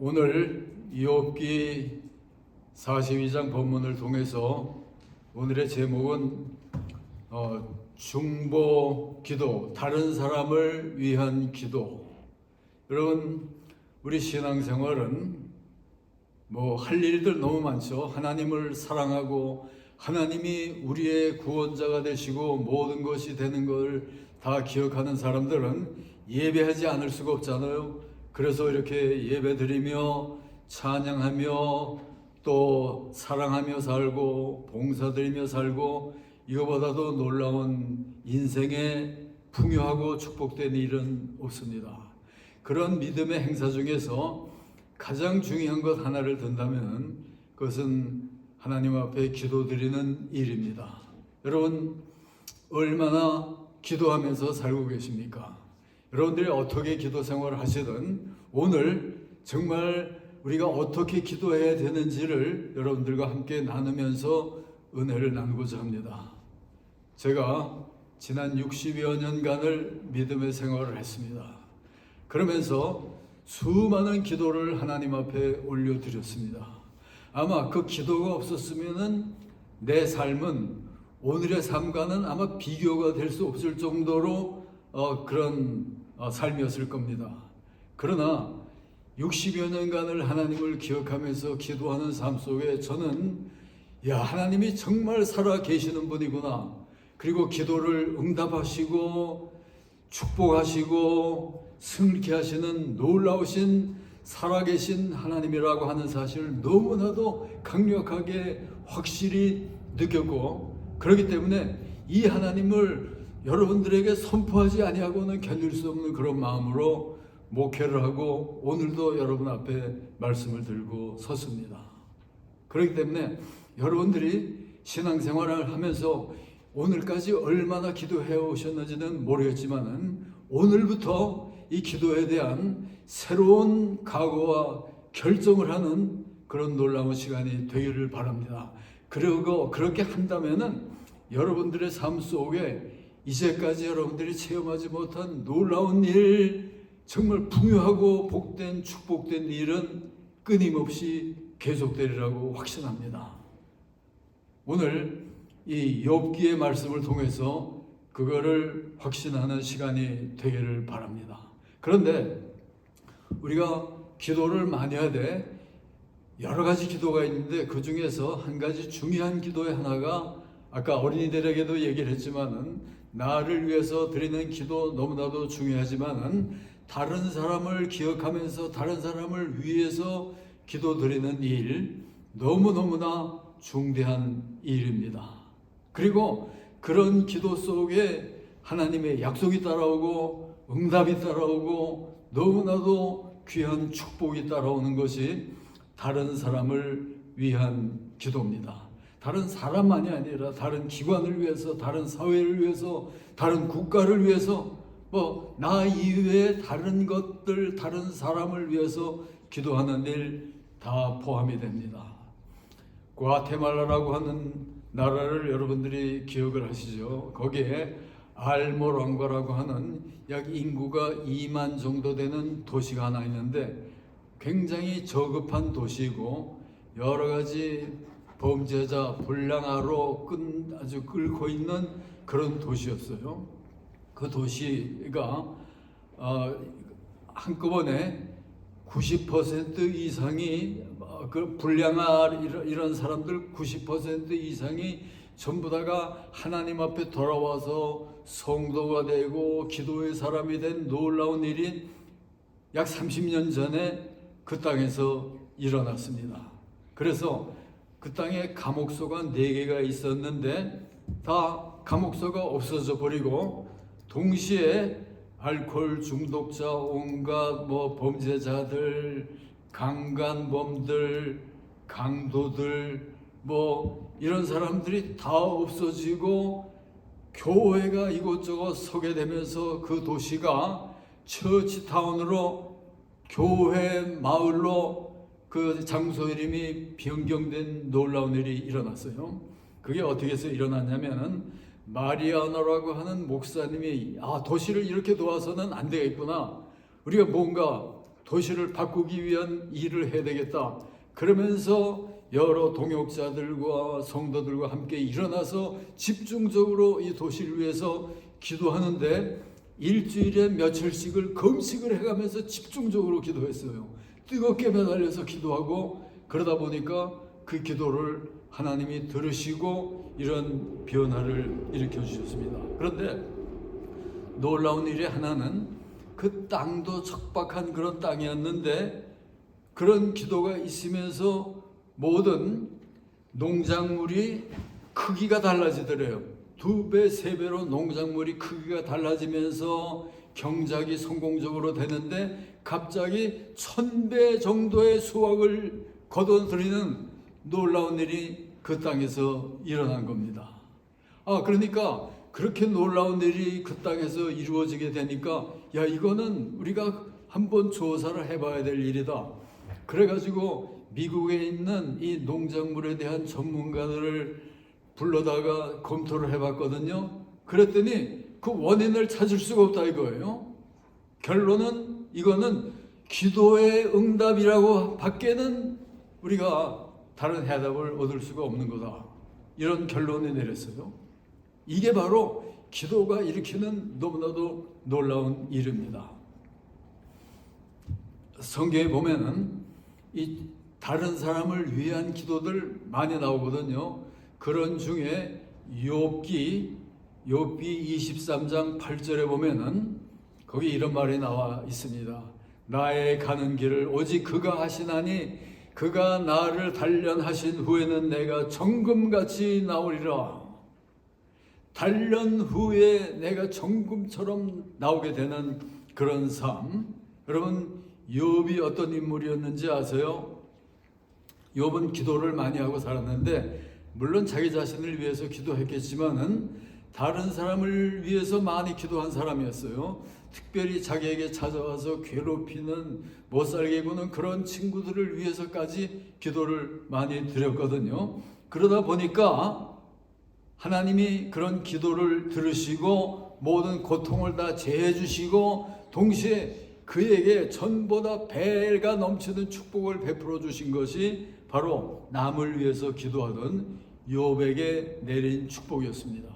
오늘 욥기 42장 본문을 통해서 오늘의 제목은 중보 기도, 다른 사람을 위한 기도. 여러분, 우리 신앙생활은 할 일들 너무 많죠. 하나님을 사랑하고 하나님이 우리의 구원자가 되시고 모든 것이 되는 걸 다 기억하는 사람들은 예배하지 않을 수가 없잖아요. 그래서 이렇게 예배드리며 찬양하며 또 사랑하며 살고 봉사드리며 살고, 이거보다도 놀라운 인생에 풍요하고 축복된 일은 없습니다. 그런 믿음의 행사 중에서 가장 중요한 것 하나를 든다면 그것은 하나님 앞에 기도드리는 일입니다. 여러분, 얼마나 기도하면서 살고 계십니까? 여러분들이 어떻게 기도 생활을 하시든 오늘 정말 우리가 어떻게 기도해야 되는지를 여러분들과 함께 나누면서 은혜를 나누고자 합니다. 제가 지난 60여 년간을 믿음의 생활을 했습니다. 그러면서 수많은 기도를 하나님 앞에 올려드렸습니다. 아마 그 기도가 없었으면 내 삶은 오늘의 삶과는 아마 비교가 될 수 없을 정도로 그런 삶이었을 겁니다. 그러나 60여 년간을 하나님을 기억하면서 기도하는 삶 속에 저는 하나님이 정말 살아 계시는 분이구나, 그리고 기도를 응답하시고 축복하시고 승리케 하시는 놀라우신 살아계신 하나님이라고 하는 사실을 너무나도 강력하게 확실히 느꼈고, 그렇기 때문에 이 하나님을 여러분들에게 선포하지 아니하고는 견딜 수 없는 그런 마음으로 목회를 하고 오늘도 여러분 앞에 말씀을 들고 섰습니다. 그렇기 때문에 여러분들이 신앙생활을 하면서 오늘까지 얼마나 기도해 오셨는지는 모르겠지만 오늘부터 이 기도에 대한 새로운 각오와 결정을 하는 그런 놀라운 시간이 되기를 바랍니다. 그리고 그렇게 한다면은 여러분들의 삶 속에 이제까지 여러분들이 체험하지 못한 놀라운 일, 정말 풍요하고 복된 축복된 일은 끊임없이 계속되리라고 확신합니다. 오늘 이 욥기의 말씀을 통해서 그거를 확신하는 시간이 되기를 바랍니다. 그런데 우리가 기도를 많이 해야 돼. 여러 가지 기도가 있는데 그 중에서 한 가지 중요한 기도의 하나가, 아까 어린이들에게도 얘기를 했지만은 나를 위해서 드리는 기도 너무나도 중요하지만은 다른 사람을 기억하면서 다른 사람을 위해서 기도 드리는 일, 너무너무나 중대한 일입니다. 그리고 그런 기도 속에 하나님의 약속이 따라오고 응답이 따라오고 너무나도 귀한 축복이 따라오는 것이 다른 사람을 위한 기도입니다. 다른 사람만이 아니라 다른 기관을 위해서, 다른 사회를 위해서, 다른 국가를 위해서, 나 이외에 다른 것들, 다른 사람을 위해서 기도하는 일 다 포함이 됩니다. 과테말라라고 하는 나라를 여러분들이 기억을 하시죠? 거기에 알모랑과라고 하는 약 인구가 2만 정도 되는 도시가 하나 있는데 굉장히 저급한 도시이고 여러 가지 범죄자, 불량아로 아주 끓고 있는 그런 도시였어요. 그 도시가 한꺼번에 90% 이상이 그 불량아 이런 사람들 90% 이상이 전부 다가 하나님 앞에 돌아와서 성도가 되고 기도의 사람이 된 놀라운 일이 약 30년 전에 그 땅에서 일어났습니다. 그래서 그 땅에 감옥소가 4개가 있었는데 다 감옥소가 없어져 버리고 동시에 알코올 중독자, 온갖 범죄자들, 강간범들, 강도들 이런 사람들이 다 없어지고 교회가 이곳저곳 서게 되면서 그 도시가 처치타운으로, 교회 마을로 그 장소 이름이 변경된 놀라운 일이 일어났어요. 그게 어떻게 해서 일어났냐면은 마리아노라고 하는 목사님이 도시를 이렇게 도와서는 안 되겠구나, 우리가 뭔가 도시를 바꾸기 위한 일을 해야 되겠다. 그러면서 여러 동역자들과 성도들과 함께 일어나서 집중적으로 이 도시를 위해서 기도하는데 일주일에 며칠씩을 금식을 해가면서 집중적으로 기도했어요. 뜨겁게 매달려서 기도하고 그러다 보니까 그 기도를 하나님이 들으시고 이런 변화를 일으켜 주셨습니다. 그런데 놀라운 일이 하나는 그 땅도 척박한 그런 땅이었는데 그런 기도가 있으면서 모든 농작물이 크기가 달라지더래요. 2배, 3배로 농작물이 크기가 달라지면서 경작이 성공적으로 되는데 갑자기 1000배 정도의 수확을 거둬들이는 놀라운 일이 그 땅에서 일어난 겁니다. 그러니까 그렇게 놀라운 일이 그 땅에서 이루어지게 되니까 야, 이거는 우리가 한번 조사를 해봐야 될 일이다. 그래가지고 미국에 있는 이 농작물에 대한 전문가들을 불러다가 검토를 해봤거든요. 그랬더니 그 원인을 찾을 수가 없다 이거예요. 결론은 이거는 기도의 응답이라고 밖에는 우리가 다른 해답을 얻을 수가 없는 거다. 이런 결론을 내렸어요. 이게 바로 기도가 일으키는 너무나도 놀라운 일입니다. 성경에 보면은 이 다른 사람을 위한 기도들 많이 나오거든요. 그런 중에 욥기 23장 8절에 보면은 거기 이런 말이 나와 있습니다. 나의 가는 길을 오직 그가 하시나니 그가 나를 단련하신 후에는 내가 정금같이 나오리라. 단련 후에 내가 정금처럼 나오게 되는 그런 삶. 여러분, 욥이 어떤 인물이었는지 아세요? 욥은 기도를 많이 하고 살았는데 물론 자기 자신을 위해서 기도했겠지만은 다른 사람을 위해서 많이 기도한 사람이었어요. 특별히 자기에게 찾아와서 괴롭히는 못살게 구는 그런 친구들을 위해서까지 기도를 많이 드렸거든요. 그러다 보니까 하나님이 그런 기도를 들으시고 모든 고통을 다 제해 주시고 동시에 그에게 전보다 배가 넘치는 축복을 베풀어 주신 것이 바로 남을 위해서 기도하던 욥에게 내린 축복이었습니다.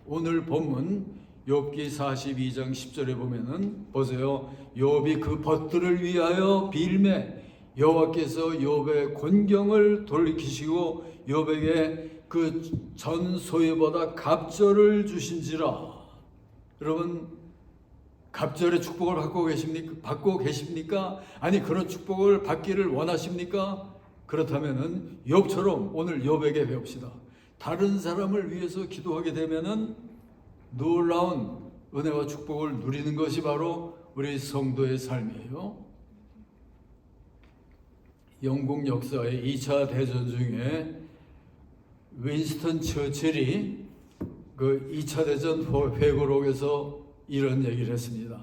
오늘 본문 욥기 42장 10절에 보면은 보세요. 욥이 그 벗들을 위하여 빌매 여호와께서 욥의 곤경을 돌이키시고 욥에게 그 전 소유보다 갑절을 주신지라. 여러분, 갑절의 축복을 받고 계십니까? 아니, 그런 축복을 받기를 원하십니까? 그렇다면은 욥처럼 오늘 욥에게 배웁시다. 다른 사람을 위해서 기도하게 되면은 놀라운 은혜와 축복을 누리는 것이 바로 우리 성도의 삶이에요. 영국 역사의 2차 대전 중에 윈스턴 처칠이 그 2차 대전 회고록에서 이런 얘기를 했습니다.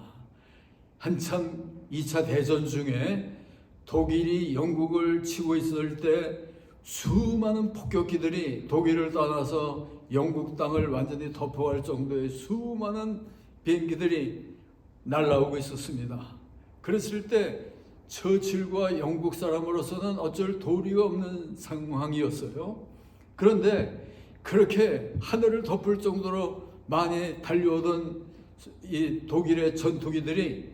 한참 2차 대전 중에 독일이 영국을 치고 있을 때 수많은 폭격기들이 독일을 떠나서 영국 땅을 완전히 덮어갈 정도의 수많은 비행기들이 날아오고 있었습니다. 그랬을 때 처칠과 영국 사람으로서는 어쩔 도리가 없는 상황이었어요. 그런데 그렇게 하늘을 덮을 정도로 많이 달려오던 이 독일의 전투기들이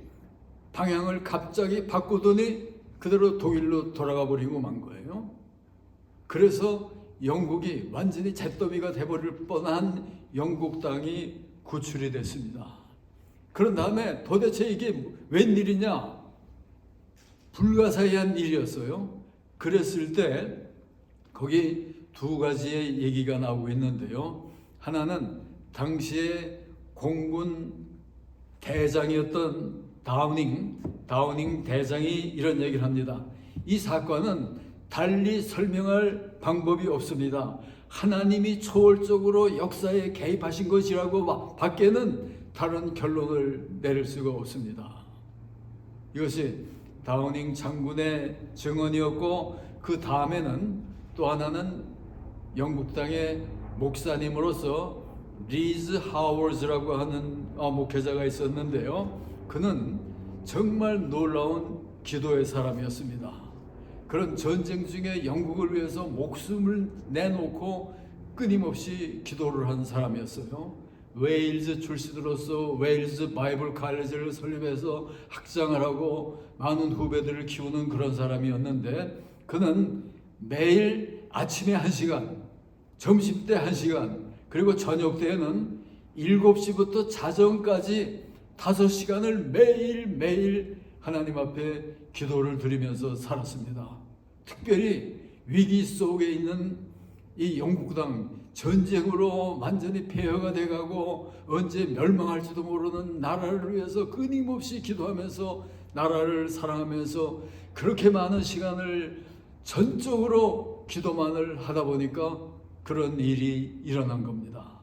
방향을 갑자기 바꾸더니 그대로 독일로 돌아가 버리고 만 거예요. 그래서 영국이 완전히 잿더미가 돼버릴 뻔한 영국 땅이 구출이 됐습니다. 그런 다음에 도대체 이게 웬일이냐? 불가사의한 일이었어요. 그랬을 때 거기 두 가지의 얘기가 나오고 있는데요. 하나는 당시에 공군 대장이었던 다우닝 대장이 이런 얘기를 합니다. 이 사건은 달리 설명할 방법이 없습니다. 하나님이 초월적으로 역사에 개입하신 것이라고 밖에는 다른 결론을 내릴 수가 없습니다. 이것이 다우닝 장군의 증언이었고 그 다음에는 또 하나는 영국 땅의 목사님으로서 리즈 하워즈라고 하는 목회자가 있었는데요. 그는 정말 놀라운 기도의 사람이었습니다. 그런 전쟁 중에 영국을 위해서 목숨을 내놓고 끊임없이 기도를 한 사람이었어요. 웨일즈 출신으로서 웨일즈 바이블 칼리지를 설립해서 학장을 하고 많은 후배들을 키우는 그런 사람이었는데, 그는 매일 아침에 1시간, 점심때 1시간, 그리고 저녁 때에는 7시부터 자정까지 5시간을 매일매일 하나님 앞에 기도를 드리면서 살았습니다. 특별히 위기 속에 있는 이 영국 땅, 전쟁으로 완전히 폐허가 돼가고 언제 멸망할지도 모르는 나라를 위해서 끊임없이 기도하면서 나라를 사랑하면서 그렇게 많은 시간을 전적으로 기도만을 하다 보니까 그런 일이 일어난 겁니다.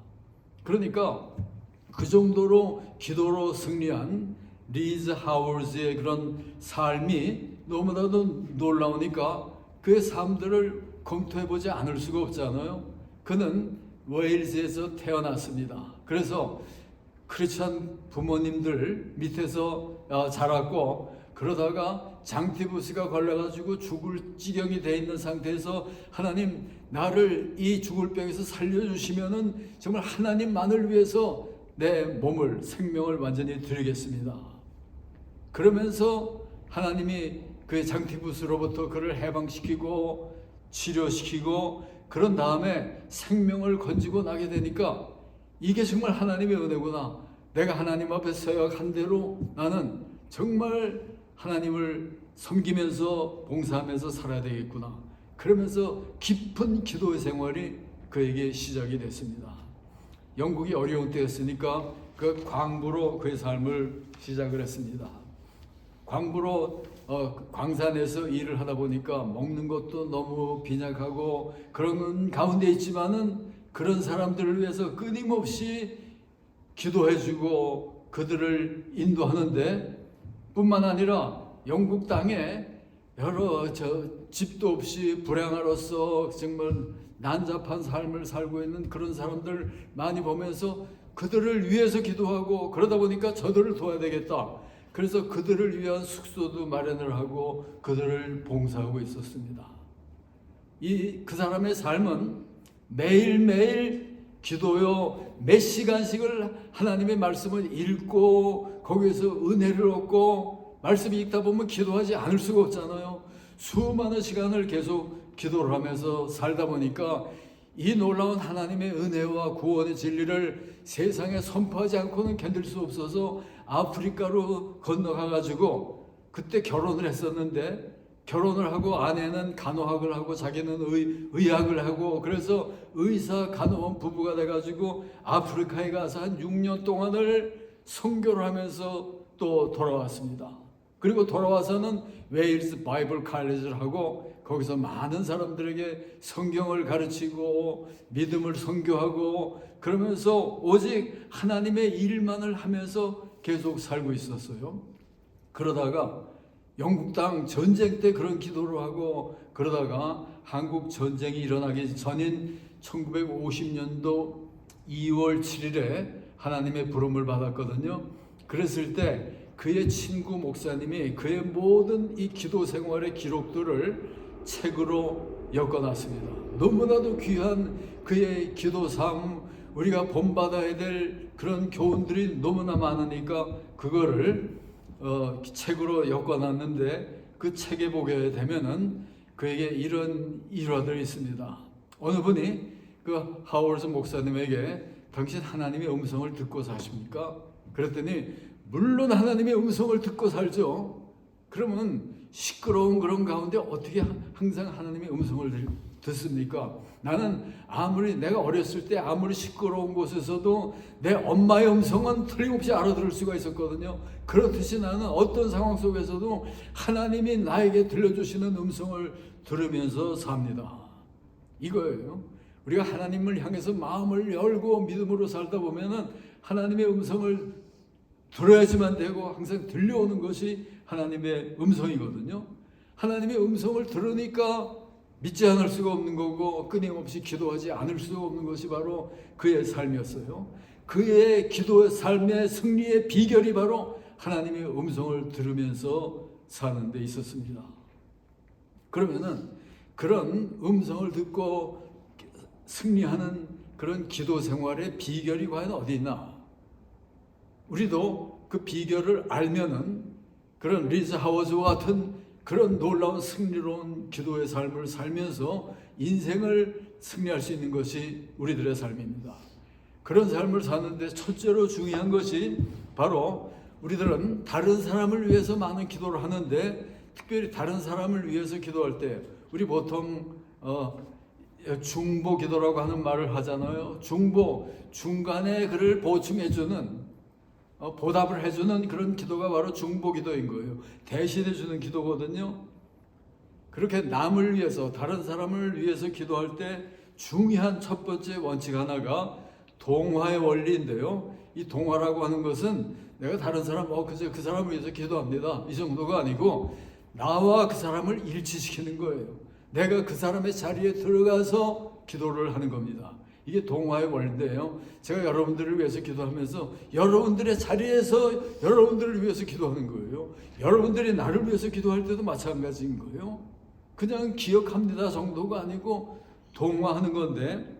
그러니까 그 정도로 기도로 승리한 리즈 하워즈의 그런 삶이 너무나도 놀라우니까 그의 삶들을 검토해보지 않을 수가 없잖아요. 그는 웨일즈에서 태어났습니다. 그래서 크리스찬 부모님들 밑에서 자랐고, 그러다가 장티푸스가 걸려가지고 죽을 지경이 돼 있는 상태에서 하나님, 나를 이 죽을 병에서 살려주시면은 정말 하나님만을 위해서 내 몸을, 생명을 완전히 드리겠습니다. 그러면서 하나님이 그 장티푸스로부터 그를 해방시키고 치료시키고 그런 다음에 생명을 건지고 나게 되니까 이게 정말 하나님의 은혜구나. 내가 하나님 앞에 서약한 대로 나는 정말 하나님을 섬기면서 봉사하면서 살아야 되겠구나. 그러면서 깊은 기도의 생활이 그에게 시작이 됐습니다. 영국이 어려운 때였으니까 그 광부로 그의 삶을 시작을 했습니다. 광부로 광산에서 일을 하다 보니까 먹는 것도 너무 빈약하고 그런 가운데 있지만은 그런 사람들을 위해서 끊임없이 기도해주고 그들을 인도하는데, 뿐만 아니라 영국 땅에 여러 집도 없이 불행하로서 정말 난잡한 삶을 살고 있는 그런 사람들 많이 보면서 그들을 위해서 기도하고, 그러다 보니까 저들을 도와야 되겠다. 그래서 그들을 위한 숙소도 마련을 하고 그들을 봉사하고 있었습니다. 그 사람의 삶은 매일매일 기도요, 몇 시간씩을 하나님의 말씀을 읽고 거기에서 은혜를 얻고, 말씀 읽다 보면 기도하지 않을 수가 없잖아요. 수많은 시간을 계속 기도를 하면서 살다 보니까 이 놀라운 하나님의 은혜와 구원의 진리를 세상에 선포하지 않고는 견딜 수 없어서 아프리카로 건너가가지고 그때 결혼을 했었는데, 결혼을 하고 아내는 간호학을 하고 자기는 의학을 하고, 그래서 의사 간호원 부부가 돼가지고 아프리카에 가서 한 6년 동안을 선교를 하면서 또 돌아왔습니다. 그리고 돌아와서는 웨일스 바이블 칼리지를 하고 거기서 많은 사람들에게 성경을 가르치고 믿음을 선교하고 그러면서 오직 하나님의 일만을 하면서 계속 살고 있었어요. 그러다가 영국 땅 전쟁 때 그런 기도를 하고, 그러다가 한국 전쟁이 일어나기 전인 1950년도 2월 7일에 하나님의 부름을 받았거든요. 그랬을 때 그의 친구 목사님이 그의 모든 이 기도 생활의 기록들을 책으로 엮어놨습니다. 너무나도 귀한 그의 기도 삶, 우리가 본받아야 될 그런 교훈들이 너무나 많으니까 그거를 책으로 엮어놨는데, 그 책에 보게 되면은 그에게 이런 일화들이 있습니다. 어느 분이 그 하워즈 목사님에게 당신 하나님의 음성을 듣고 사십니까? 그랬더니 물론 하나님의 음성을 듣고 살죠. 그러면 시끄러운 그런 가운데 어떻게 항상 하나님의 음성을 듣습니까? 나는 아무리 내가 어렸을 때 아무리 시끄러운 곳에서도 내 엄마의 음성은 틀림없이 알아들을 수가 있었거든요. 그렇듯이 나는 어떤 상황 속에서도 하나님이 나에게 들려주시는 음성을 들으면서 삽니다. 이거예요. 우리가 하나님을 향해서 마음을 열고 믿음으로 살다 보면은 하나님의 음성을 들어야지만 되고 항상 들려오는 것이 하나님의 음성이거든요. 하나님의 음성을 들으니까 믿지 않을 수가 없는 거고 끊임없이 기도하지 않을 수가 없는 것이 바로 그의 삶이었어요. 그의 기도의 삶의 승리의 비결이 바로 하나님의 음성을 들으면서 사는 데 있었습니다. 그러면은 그런 음성을 듣고 승리하는 그런 기도 생활의 비결이 과연 어디 있나? 우리도 그 비결을 알면은 그런 리즈 하워즈와 같은 그런 놀라운 승리로운 기도의 삶을 살면서 인생을 승리할 수 있는 것이 우리들의 삶입니다. 그런 삶을 사는데 첫째로 중요한 것이 바로 우리들은 다른 사람을 위해서 많은 기도를 하는데, 특별히 다른 사람을 위해서 기도할 때 우리 보통 중보 기도라고 하는 말을 하잖아요. 중보, 중간에 그를 보충해주는, 보답을 해주는 그런 기도가 바로 중보 기도인 거예요. 대신해주는 기도거든요. 그렇게 남을 위해서, 다른 사람을 위해서 기도할 때 중요한 첫 번째 원칙 하나가 동화의 원리인데요. 이 동화라고 하는 것은 내가 다른 사람, 그저 그 사람을 위해서 기도합니다, 이 정도가 아니고 나와 그 사람을 일치시키는 거예요. 내가 그 사람의 자리에 들어가서 기도를 하는 겁니다. 이게 동화의 원리인데요. 제가 여러분들을 위해서 기도하면서 여러분들의 자리에서 여러분들을 위해서 기도하는 거예요. 여러분들이 나를 위해서 기도할 때도 마찬가지인 거예요. 그냥 기억합니다 정도가 아니고 동화하는 건데,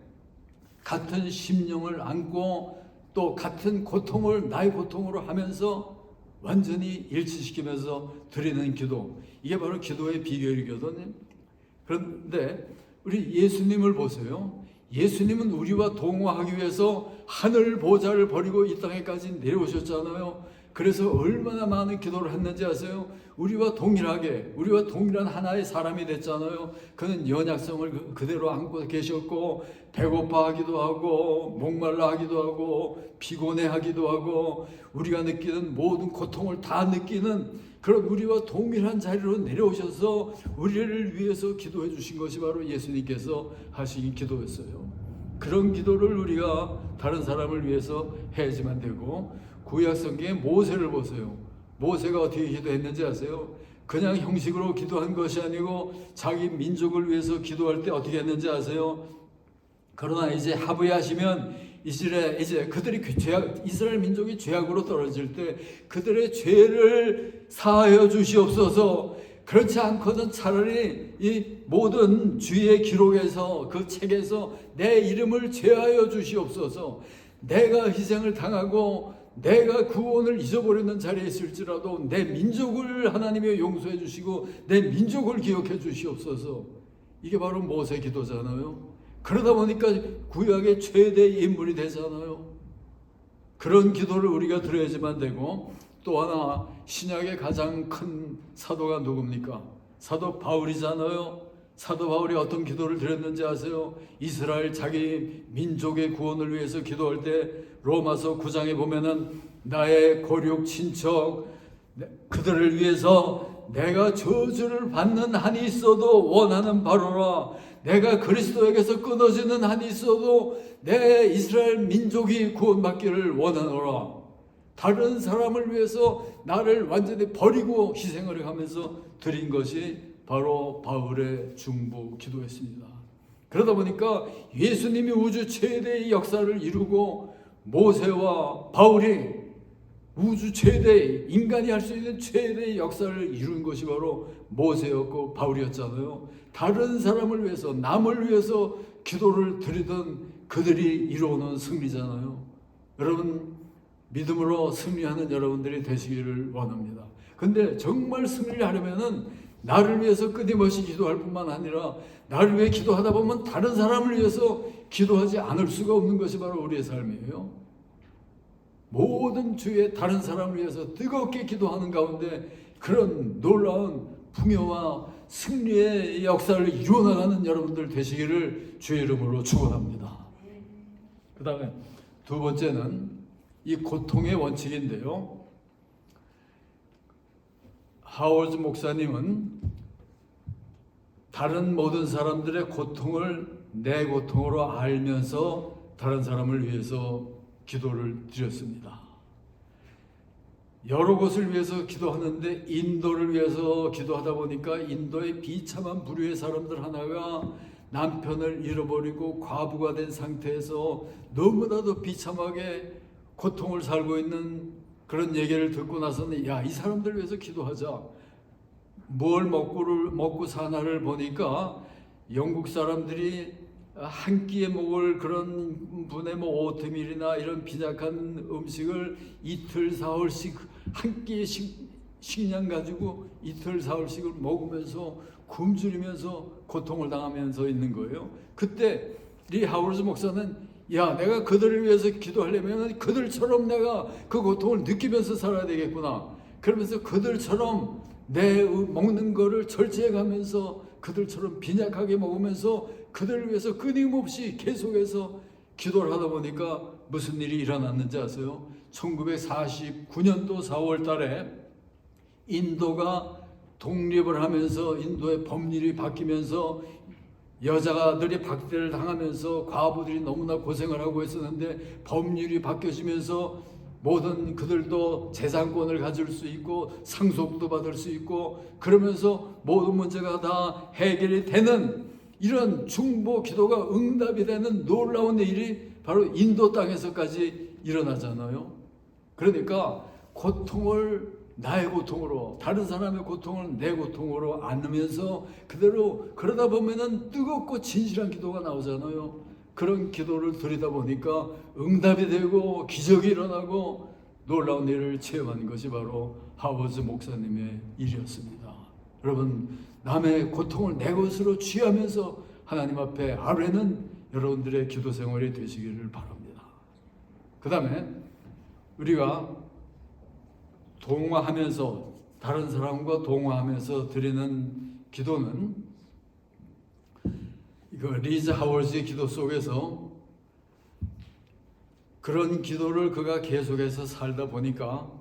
같은 심령을 안고 또 같은 고통을 나의 고통으로 하면서 완전히 일치시키면서 드리는 기도, 이게 바로 기도의 비결이거든요. 그런데 우리 예수님을 보세요. 예수님은 우리와 동화하기 위해서 하늘 보좌를 버리고 이 땅에까지 내려오셨잖아요. 그래서 얼마나 많은 기도를 했는지 아세요? 우리와 동일하게, 우리와 동일한 하나의 사람이 됐잖아요. 그는 연약성을 그대로 안고 계셨고, 배고파하기도 하고, 목말라 하기도 하고, 피곤해 하기도 하고, 우리가 느끼는 모든 고통을 다 느끼는 그런 우리와 동일한 자리로 내려오셔서 우리를 위해서 기도해 주신 것이 바로 예수님께서 하신 기도였어요. 그런 기도를 우리가 다른 사람을 위해서 해야지만 되고, 구약 성경의 모세를 보세요. 모세가 어떻게 기도했는지 아세요? 그냥 형식으로 기도한 것이 아니고 자기 민족을 위해서 기도할 때 어떻게 했는지 아세요? 그러나 이제 하부야시면 이제 그들이 이스라엘 민족이 죄악으로 떨어질 때 그들의 죄를 사하여 주시옵소서. 그렇지 않거든 차라리 이 모든 주의 기록에서, 그 책에서 내 이름을 제하여 주시옵소서. 내가 희생을 당하고 내가 구원을 잊어버리는 자리에 있을지라도 내 민족을 하나님이 용서해 주시고 내 민족을 기억해 주시옵소서. 이게 바로 모세 기도잖아요. 그러다 보니까 구약의 최대의 인물이 되잖아요. 그런 기도를 우리가 드려야지만 되고, 또 하나 신약의 가장 큰 사도가 누굽니까? 사도 바울이잖아요. 사도 바울이 어떤 기도를 드렸는지 아세요? 이스라엘 자기 민족의 구원을 위해서 기도할 때 로마서 9장에 보면은 나의 고륙 친척 그들을 위해서 내가 저주를 받는 한이 있어도 원하는 바로라. 내가 그리스도에게서 끊어지는 한이 있어도 내 이스라엘 민족이 구원받기를 원하노라. 다른 사람을 위해서 나를 완전히 버리고 희생을 하면서 드린 것이 바로 바울의 중보 기도였습니다. 그러다 보니까 예수님이 우주 최대의 역사를 이루고 모세와 바울이 우주 최대의, 인간이 할 수 있는 최대의 역사를 이룬 것이 바로 모세였고 바울이었잖아요. 다른 사람을 위해서, 남을 위해서 기도를 드리던 그들이 이루어놓은 승리잖아요. 여러분, 믿음으로 승리하는 여러분들이 되시기를 원합니다. 근데 정말 승리를 하려면은 나를 위해서 끊임없이 기도할 뿐만 아니라 나를 위해 기도하다 보면 다른 사람을 위해서 기도하지 않을 수가 없는 것이 바로 우리의 삶이에요. 모든 주의 다른 사람을 위해서 뜨겁게 기도하는 가운데 그런 놀라운 풍요와 승리의 역사를 이루어나가는 여러분들 되시기를 주의 이름으로 축원합니다. 그 다음에 두 번째는 이 고통의 원칙인데요. 하워즈 목사님은 다른 모든 사람들의 고통을 내 고통으로 알면서 다른 사람을 위해서 기도를 드렸습니다. 여러 곳을 위해서 기도하는데 인도를 위해서 기도하다 보니까 인도의 비참한 부류의 사람들 하나가 남편을 잃어버리고 과부가 된 상태에서 너무나도 비참하게 고통을 살고 있는 그런 얘기를 듣고 나서는 야, 이 사람들 위해서 기도하자. 뭘 먹고 사나를 보니까 영국 사람들이 한 끼에 먹을 그런 분의 뭐 오트밀이나 이런 빈약한 음식을 이틀 사흘씩 한 끼의 식량 가지고 이틀 사흘씩을 먹으면서 굶주리면서 고통을 당하면서 있는 거예요. 그때 리 하워즈 목사는 야, 내가 그들을 위해서 기도하려면 그들처럼 내가 그 고통을 느끼면서 살아야 되겠구나. 그러면서 그들처럼 내 먹는 거를 절제해 가면서 그들처럼 빈약하게 먹으면서 그들을 위해서 끊임없이 계속해서 기도를 하다 보니까 무슨 일이 일어났는지 아세요? 1949년도 4월 달에 인도가 독립을 하면서 인도의 법률이 바뀌면서 여자들이 박대를 당하면서 과부들이 너무나 고생을 하고 있었는데 법률이 바뀌어지면서 모든 그들도 재산권을 가질 수 있고 상속도 받을 수 있고 그러면서 모든 문제가 다 해결이 되는 이런 중보 기도가 응답이 되는 놀라운 일이 바로 인도 땅에서까지 일어나잖아요. 그러니까 고통을 나의 고통으로, 다른 사람의 고통을 내 고통으로 안으면서 그대로 그러다 보면은 뜨겁고 진실한 기도가 나오잖아요. 그런 기도를 드리다 보니까 응답이 되고 기적이 일어나고 놀라운 일을 체험하는 것이 바로 하워즈 목사님의 일이었습니다. 여러분, 남의 고통을 내 것으로 취하면서 하나님 앞에 아뢰는 여러분들의 기도 생활이 되시기를 바랍니다. 그 다음에 우리가 동화하면서, 다른 사람과 동화하면서 드리는 기도는 리즈 하워즈의 기도 속에서 그런 기도를 그가 계속해서 살다 보니까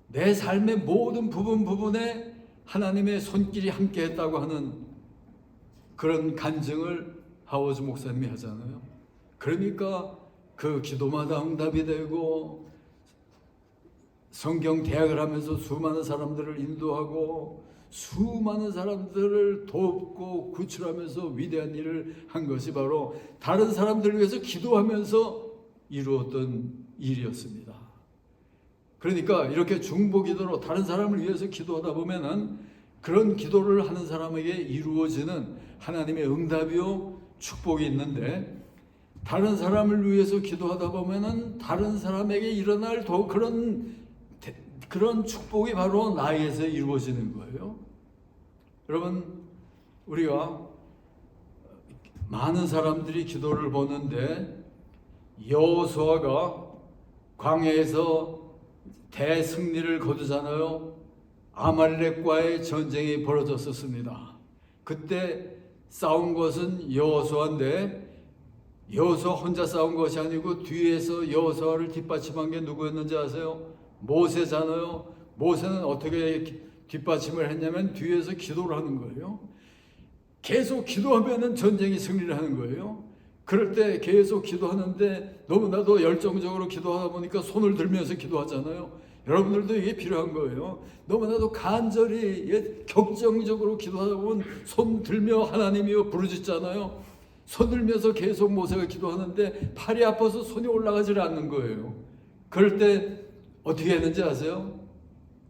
내 삶의 모든 부분에 하나님의 손길이 함께 했다고 하는 그런 간증을 하워즈 목사님이 하잖아요. 그러니까 그 기도마다 응답이 되고 성경 대학을 하면서 수많은 사람들을 인도하고 수많은 사람들을 돕고 구출하면서 위대한 일을 한 것이 바로 다른 사람들을 위해서 기도하면서 이루었던 일이었습니다. 그러니까 이렇게 중보기도로 다른 사람을 위해서 기도하다 보면은 그런 기도를 하는 사람에게 이루어지는 하나님의 응답이요 축복이 있는데, 다른 사람을 위해서 기도하다 보면은 다른 사람에게 일어날 그런 축복이 바로 나에게서 이루어지는 거예요. 여러분, 우리가 많은 사람들이 기도를 보는데 여호수아가 광야에서 대승리를 거두잖아요. 아말렉과의 전쟁이 벌어졌었습니다. 그때 싸운 것은 여호수아인데 여호수아 혼자 싸운 것이 아니고 뒤에서 여호수아를 뒷받침한 게 누구였는지 아세요? 모세잖아요. 모세는 어떻게 뒷받침을 했냐면 뒤에서 기도를 하는 거예요. 계속 기도하면은 전쟁이 승리를 하는 거예요. 그럴 때 계속 기도하는데 너무나도 열정적으로 기도하다 보니까 손을 들면서 기도하잖아요. 여러분들도 이게 필요한 거예요. 너무나도 간절히 격정적으로 기도하다 보면 손 들며 하나님이여 부르짖잖아요. 손 들면서 계속 모세가 기도하는데 팔이 아파서 손이 올라가질 않는 거예요. 그럴 때 어떻게 했는지 아세요?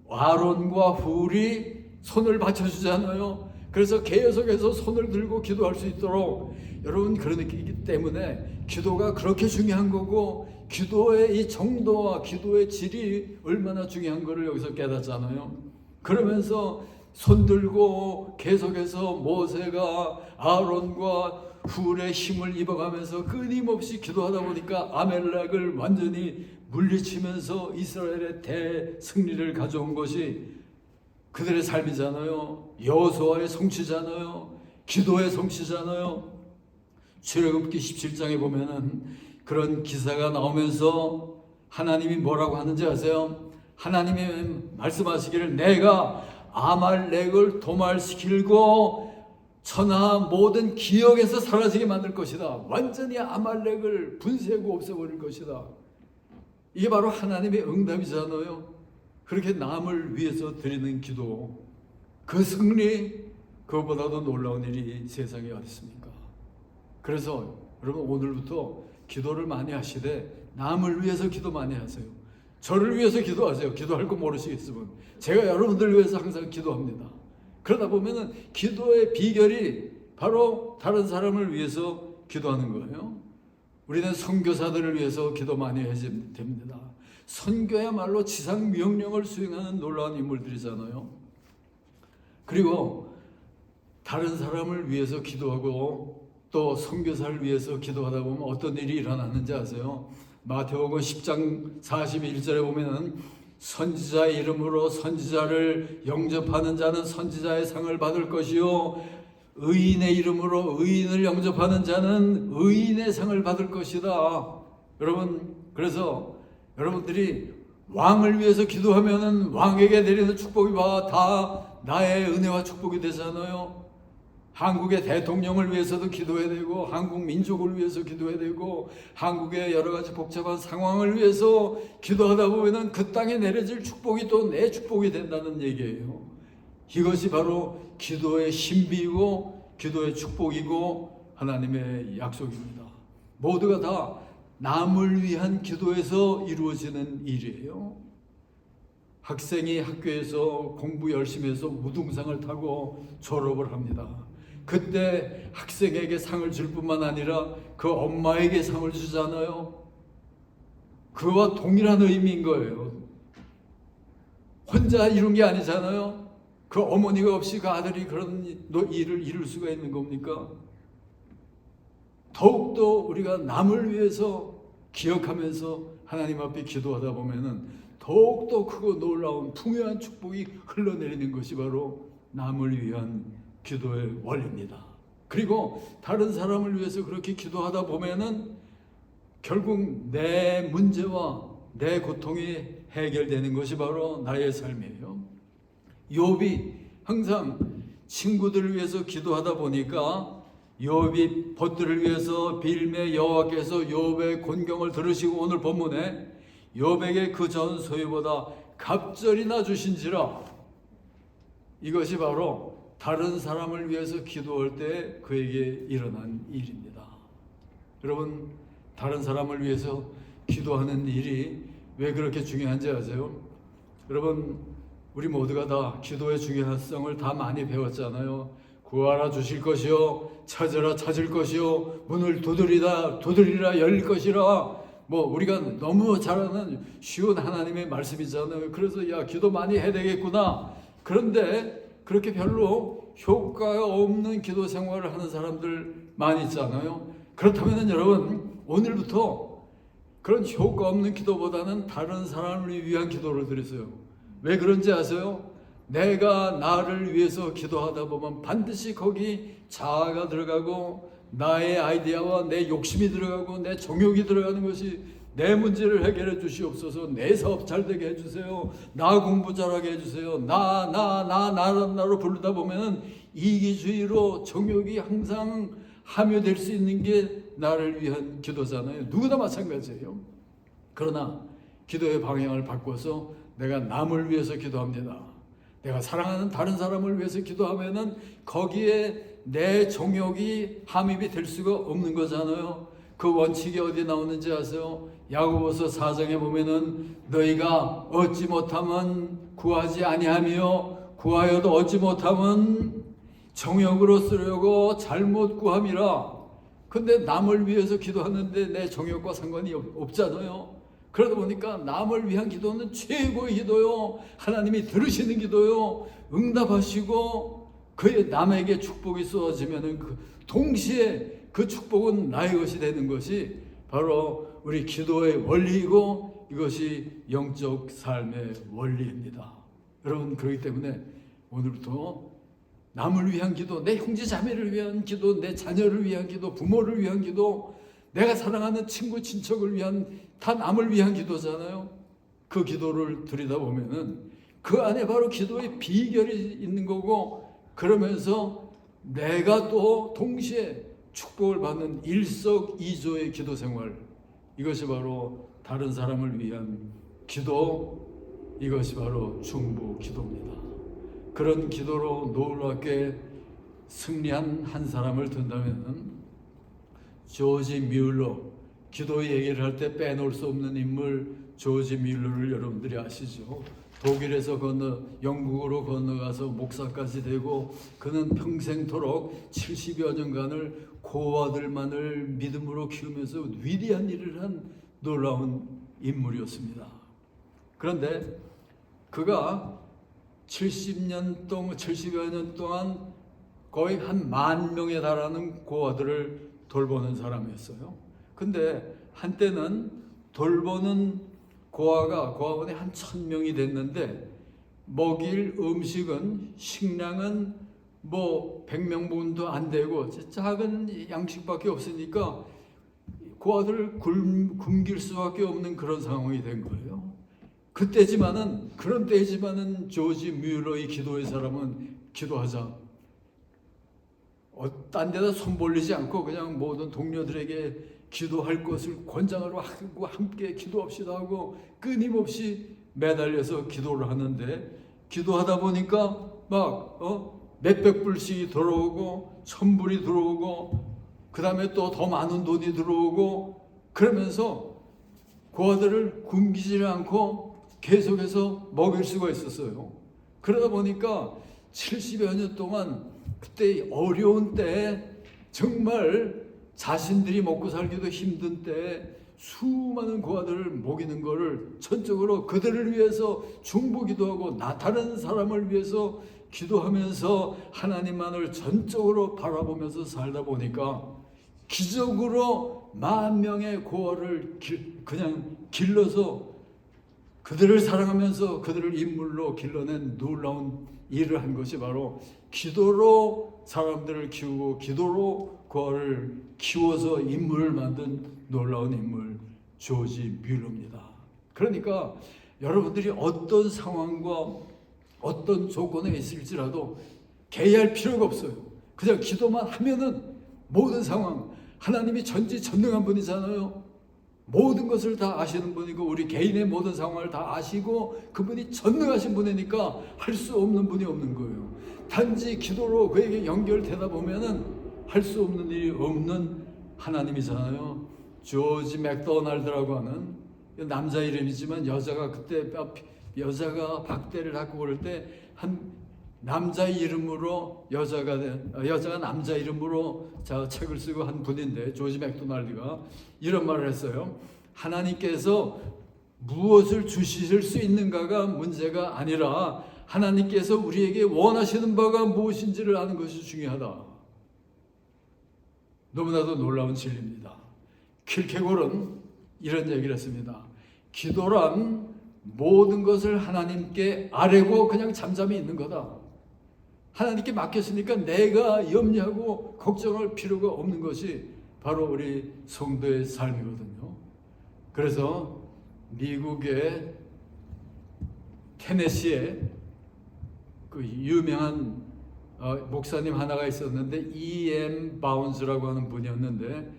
아론과 훌이 손을 받쳐주잖아요. 그래서 계속해서 손을 들고 기도할 수 있도록, 여러분, 그러기 때문에 기도가 그렇게 중요한 거고 기도의 이 정도와 기도의 질이 얼마나 중요한 거를 여기서 깨닫잖아요. 그러면서 손 들고 계속해서 모세가 아론과 훌의 힘을 입어가면서 끊임없이 기도하다 보니까 아멜렉을 완전히 물리치면서 이스라엘의 대승리를 가져온 것이 그들의 삶이잖아요. 여호수아의 성취잖아요. 기도의 성취잖아요. 출애굽기 17장에 보면은 그런 기사가 나오면서 하나님이 뭐라고 하는지 아세요? 하나님이 말씀하시기를 내가 아말렉을 도말시키고 천하 모든 기억에서 사라지게 만들 것이다. 완전히 아말렉을 분쇄하고 없애버릴 것이다. 이게 바로 하나님의 응답이잖아요. 그렇게 남을 위해서 드리는 기도, 그 승리, 그것보다도 놀라운 일이 세상에 어디 있습니까? 그래서 여러분, 오늘부터 기도를 많이 하시되 남을 위해서 기도 많이 하세요. 저를 위해서 기도하세요. 기도할 거 모르시겠으면 제가 여러분들 위해서 항상 기도합니다. 그러다 보면은 기도의 비결이 바로 다른 사람을 위해서 기도하는 거예요. 우리는 선교사들을 위해서 기도 많이 해야 됩니다. 선교야말로 지상 명령을 수행하는 놀라운 인물들이잖아요. 그리고 다른 사람을 위해서 기도하고 또 선교사를 위해서 기도하다 보면 어떤 일이 일어나는지 아세요? 마태복음 10장 41절에 보면은 선지자 이름으로 선지자를 영접하는 자는 선지자의 상을 받을 것이요 의인의 이름으로 의인을 영접하는 자는 의인의 상을 받을 것이다. 여러분, 그래서 여러분들이 왕을 위해서 기도하면은 왕에게 내리는 축복이 다 나의 은혜와 축복이 되잖아요. 한국의 대통령을 위해서도 기도해야 되고, 한국 민족을 위해서 기도해야 되고, 한국의 여러 가지 복잡한 상황을 위해서 기도하다 보면은 그 땅에 내려질 축복이 또 내 축복이 된다는 얘기예요. 이것이 바로 기도의 신비이고 기도의 축복이고 하나님의 약속입니다. 모두가 다 남을 위한 기도에서 이루어지는 일이에요. 학생이 학교에서 공부 열심히 해서 우등상을 타고 졸업을 합니다. 그때 학생에게 상을 줄 뿐만 아니라 그 엄마에게 상을 주잖아요. 그와 동일한 의미인 거예요. 혼자 이룬 게 아니잖아요. 그 어머니가 없이 그 아들이 그런 일을 이룰 수가 있는 겁니까? 더욱더 우리가 남을 위해서 기억하면서 하나님 앞에 기도하다 보면은 더욱더 크고 놀라운 풍요한 축복이 흘러내리는 것이 바로 남을 위한 기도의 원리입니다. 그리고 다른 사람을 위해서 그렇게 기도하다 보면은 결국 내 문제와 내 고통이 해결되는 것이 바로 나의 삶이에요. 욥이 항상 친구들을 위해서 기도하다 보니까 욥이 벗들을 위해서 빌매 여호와께서 욥의 곤경을 들으시고 오늘 본문에 욥에게 그 전 소유보다 갑절이나 주신지라. 이것이 바로 다른 사람을 위해서 기도할 때 그에게 일어난 일입니다. 여러분, 다른 사람을 위해서 기도하는 일이 왜 그렇게 중요한지 아세요? 여러분, 우리 모두가 다 기도의 중요성을 다 많이 배웠잖아요. 구하라 주실 것이요, 찾으라 찾을 것이요, 문을 두드리라 열릴 것이라. 우리가 너무 잘 아는 쉬운 하나님의 말씀이잖아요. 그래서 야, 기도 많이 해야 되겠구나. 그런데 그렇게 별로 효과가 없는 기도 생활을 하는 사람들 많이 있잖아요. 그렇다면 여러분, 오늘부터 그런 효과 없는 기도보다는 다른 사람을 위한 기도를 드리세요. 왜 그런지 아세요? 내가 나를 위해서 기도하다 보면 반드시 거기 자아가 들어가고 나의 아이디어와 내 욕심이 들어가고 내 정욕이 들어가는 것이 내 문제를 해결해 주시옵소서. 내 사업 잘 되게 해주세요. 나 공부 잘하게 해주세요. 나로 부르다 보면 이기주의로 정욕이 항상 함유될 수 있는 게 나를 위한 기도잖아요. 누구나 마찬가지예요. 그러나 기도의 방향을 바꿔서 내가 남을 위해서 기도합니다. 내가 사랑하는 다른 사람을 위해서 기도하면은 거기에 내 정욕이 함입이 될 수가 없는 거잖아요. 그 원칙이 어디 나오는지 아세요? 야고보서 4장에 보면은 너희가 얻지 못하면 구하지 아니하며 구하여도 얻지 못하면 정욕으로 쓰려고 잘못 구함이라. 근데 남을 위해서 기도하는데 내 정욕과 상관이 없잖아요. 그러다 보니까 남을 위한 기도는 최고의 기도요. 하나님이 들으시는 기도요. 응답하시고 그의 남에게 축복이 쏟아지면은 동시에 그 축복은 나의 것이 되는 것이 바로 우리 기도의 원리이고 이것이 영적 삶의 원리입니다. 여러분, 그렇기 때문에 오늘부터 남을 위한 기도, 내 형제 자매를 위한 기도, 내 자녀를 위한 기도, 부모를 위한 기도, 내가 사랑하는 친구 친척을 위한 다 남을 위한 기도잖아요. 그 기도를 드리다 보면은 그 안에 바로 기도의 비결이 있는 거고, 그러면서 내가 또 동시에 축복을 받는 일석이조의 기도 생활, 이것이 바로 다른 사람을 위한 기도, 이것이 바로 중보 기도입니다. 그런 기도로 놀랍게 승리한 한 사람을 든다면 조지 뮬러, 기도 얘기를 할 때 빼놓을 수 없는 인물 조지 뮬러를 여러분들이 아시죠? 독일에서 영국으로 건너가서 목사까지 되고 그는 평생토록 70여 년간을 고아들만을 믿음으로 키우면서 위대한 일을 한 놀라운 인물이었습니다. 그런데 그가 70여 년 동안 거의 한 10,000명에 달하는 고아들을 돌보는 사람이었어요. 근데 한때는 돌보는 고아원에 한 1,000명이 됐는데 먹일 음식은 식량은 100명분도 안 되고 작은 양식밖에 없으니까 고아들을 굶길 수밖에 없는 그런 상황이 된 거예요. 그런 때지만은 조지 뮬러의 기도의 사람은 기도하자. 딴 데다 손 벌리지 않고 그냥 모든 동료들에게 기도할 것을 권장하러 하고 함께 기도합시다 하고 끊임없이 매달려서 기도를 하는데 기도하다 보니까 몇백 불씩이 들어오고 1,000불이 들어오고 그 다음에 또 더 많은 돈이 들어오고 그러면서 고아들을 굶기지 않고 계속해서 먹일 수가 있었어요. 그러다 보니까 70여 년 동안 그때 어려운 때 정말 자신들이 먹고 살기도 힘든 때 수많은 고아들을 먹이는 것을 전적으로 그들을 위해서 중보기도 하고 다른 사람을 위해서 기도하면서 하나님만을 전적으로 바라보면서 살다 보니까 기적으로 10,000명의 고아를 그냥 길러서 그들을 사랑하면서 그들을 인물로 길러낸 놀라운 일을 한 것이 바로 기도로 사람들을 키우고 기도로 고아를 키워서 인물을 만든 놀라운 인물 조지 뮬러입니다. 그러니까 여러분들이 어떤 상황과 어떤 조건에 있을지라도 개의할 필요가 없어요. 그냥 기도만 하면은 모든 상황, 하나님이 전지전능한 분이잖아요. 모든 것을 다 아시는 분이고 우리 개인의 모든 상황을 다 아시고 그분이 전능하신 분이니까 할 수 없는 분이 없는 거예요. 단지 기도로 그에게 연결되다 보면은 할 수 없는 일이 없는 하나님이잖아요. 조지 맥도날드라고 하는 남자 이름이지만 여자가 박대를 갖고 그럴 때 한 남자 이름으로 여자가 남자 이름으로 책을 쓰고 한 분인데 조지 맥도날드가 이런 말을 했어요. 하나님께서 무엇을 주실 수 있는가가 문제가 아니라 하나님께서 우리에게 원하시는 바가 무엇인지를 아는 것이 중요하다. 너무나도 놀라운 진리입니다. 킬케골은 이런 얘기를 했습니다. 기도란 모든 것을 하나님께 아뢰고 그냥 잠잠히 있는 거다. 하나님께 맡겼으니까 내가 염려하고 걱정할 필요가 없는 것이 바로 우리 성도의 삶이거든요. 그래서 미국의 테네시에 그 유명한 목사님 하나가 있었는데 E.M. 바운즈라고 하는 분이었는데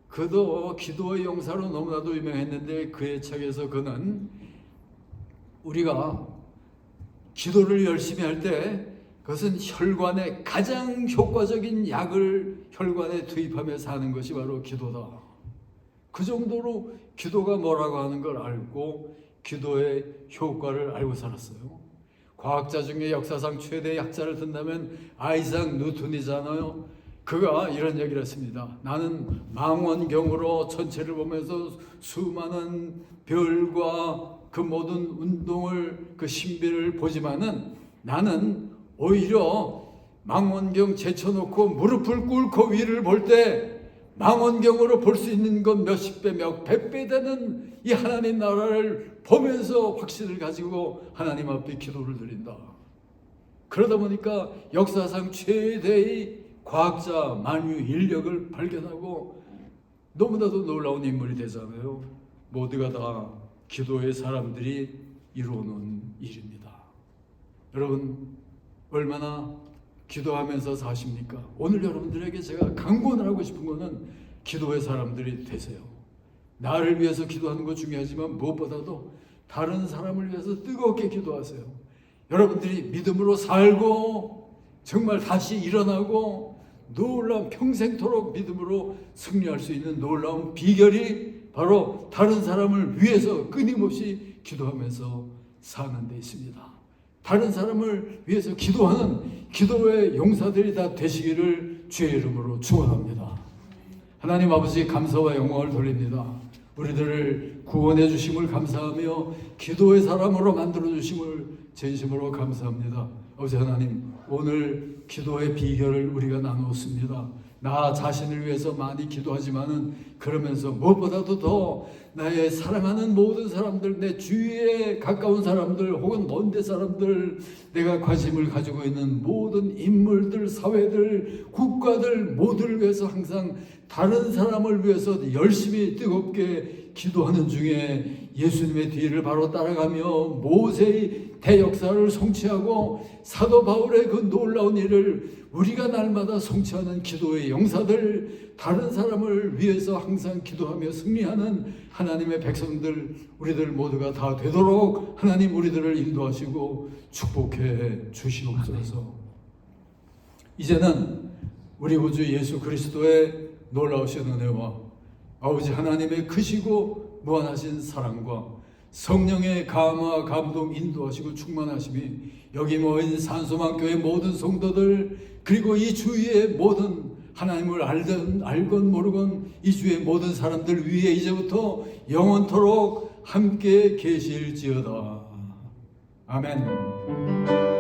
그도 기도의 용사로 너무나도 유명했는데 그의 책에서 그는 우리가 기도를 열심히 할 때 그것은 혈관에 가장 효과적인 약을 혈관에 투입하면서 하는 것이 바로 기도다. 그 정도로 기도가 뭐라고 하는 걸 알고 기도의 효과를 알고 살았어요. 과학자 중에 역사상 최대 약자를 든다면 아이작 뉴턴이잖아요. 그가 이런 얘기를 했습니다. 나는 망원경으로 전체를 보면서 수많은 별과 그 모든 운동을 그 신비를 보지만은 나는 오히려 망원경 제쳐놓고 무릎을 꿇고 위를 볼 때 망원경으로 볼 수 있는 건 몇십 배, 백 배 되는 이 하나님 나라를 보면서 확신을 가지고 하나님 앞에 기도를 드린다. 그러다 보니까 역사상 최대의 과학자 만유 인력을 발견하고 너무나도 놀라운 인물이 되잖아요. 모두가 다 기도의 사람들이 이루어놓은 일입니다. 여러분 얼마나 기도하면서 사십니까? 오늘 여러분들에게 제가 강권을 하고 싶은 거는 기도의 사람들이 되세요. 나를 위해서 기도하는 거 중요하지만 무엇보다도 다른 사람을 위해서 뜨겁게 기도하세요. 여러분들이 믿음으로 살고 정말 다시 일어나고 놀라운 평생토록 믿음으로 승리할 수 있는 놀라운 비결이 바로 다른 사람을 위해서 끊임없이 기도하면서 사는 데 있습니다. 다른 사람을 위해서 기도하는 기도의 용사들이 다 되시기를 주의 이름으로 축원합니다. 하나님 아버지, 감사와 영광을 돌립니다. 우리들을 구원해 주심을 감사하며 기도의 사람으로 만들어 주심을 진심으로 감사합니다. 아버지 하나님, 오늘 기도의 비결을 우리가 나누었습니다. 나 자신을 위해서 많이 기도하지만은 그러면서 무엇보다도 더 나의 사랑하는 모든 사람들, 내 주위에 가까운 사람들 혹은 먼데 사람들, 내가 관심을 가지고 있는 모든 인물들, 사회들, 국가들 모두를 위해서 항상 다른 사람을 위해서 열심히 뜨겁게 기도하는 중에 예수님의 뒤를 바로 따라가며 모세의 대역사를 성취하고 사도 바울의 그 놀라운 일을 우리가 날마다 성취하는 기도의 용사들, 다른 사람을 위해서 항상 기도하며 승리하는 하나님의 백성들, 우리들 모두가 다 되도록 하나님 우리들을 인도하시고 축복해 주시옵소서. 이제는 우리 구주 예수 그리스도의 놀라우신 은혜와 아버지 하나님의 크시고 무한하신 사랑과 성령의 감화, 감동, 인도하시고 충만하심이 여기 모인 산소망교회 모든 성도들, 그리고 이 주위의 모든 하나님을 알건 모르건 이 주위의 모든 사람들 위에 이제부터 영원토록 함께 계실지어다. 아멘.